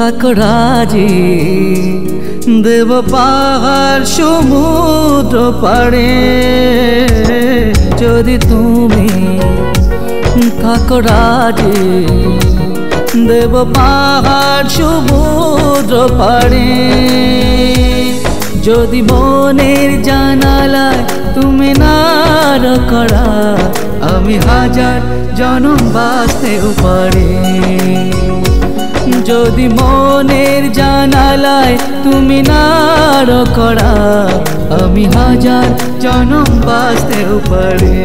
থাকো রাজি, দেব পাহাড় সমুদ্র পাড়ে। যদি তুমি থাকো রাজি, দেব পাহাড় সমুদ্র পাড়ে। যদি মনের জানালায় তুমি না করা, আমি হাজার জনম বাঁচতেও পারি। যদি মনের জানালায় তুমি না করা, আমি হাজার জনম বাঁচতেও পারি।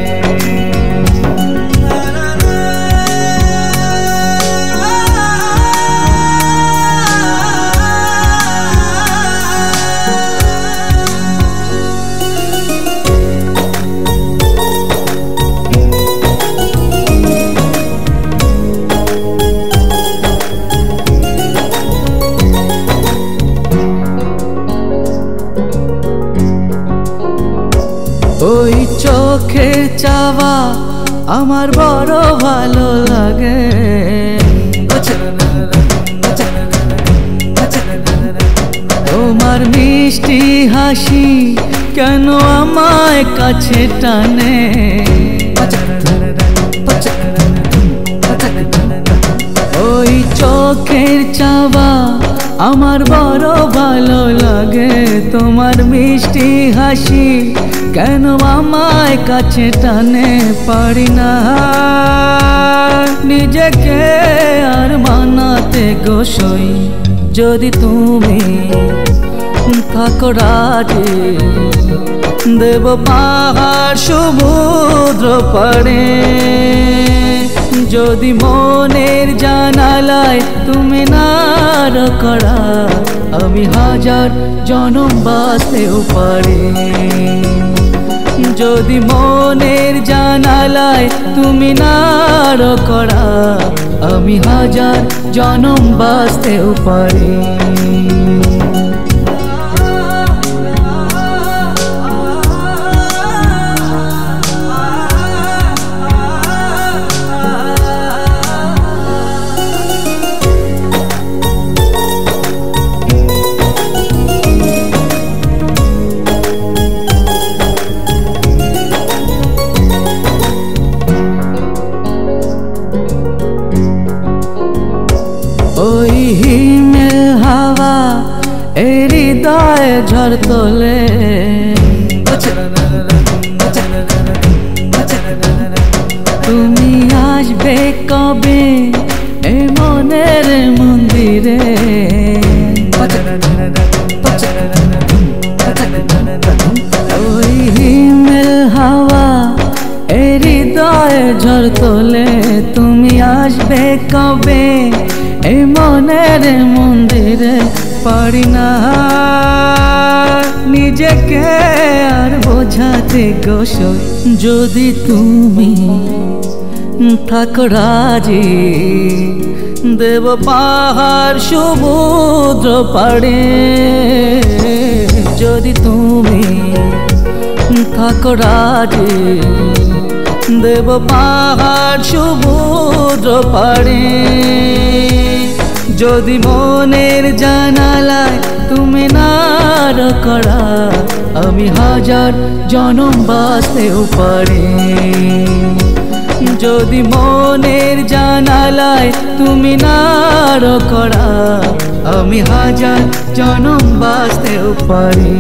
ওই চোখে চাওয়া আমার বড় ভালো লাগে। তোমার মিষ্টি হাসি কেন আমায় কাছে টানে। ওই চোখের চাওয়া আমার বড় ভালো লাগে। তোমার মিষ্টি হাসি কেন আমায় কাছে টানে। পারি না নিজেকে আর মানাতে গোসই। যদি তুমি থাকো রাজি, দেব পাহাড় সমুদ্র পাড়ে। যদি মনের জানালায় তুমি না করা, আমি হাজার জনম বাঁচতেও পারি। যদি মনের জানালায় তুমি না করা, আমি হাজার জনম বাঁচতেও পারি। ওই হিমেল হাওয়া এই হৃদয়ে ঝড় তোলে। তুমি আসবে কবে এই মনের মন্দিরে। ওই হিমেল হাওয়া এই হৃদয়ে ঝড় তোলে। তুমি আসবে কবে এই মনের মন্দিরে। পারি না নিজেকে আর বোঝাতে গোসই। যদি তুমি থাকো রাজি, দেব পাহাড় সমুদ্র পাড়ে। যদি তুমি থাকো রাজি, দেব পাহাড় সমুদ্র পাড়ে। যদি মনের জানালায় তুমি না করা, আমি হাজার জনম বাঁচতেও পারি। যদি মনের জানালায় তুমি না করা, আমি হাজার জনম বাঁচতেও পারি।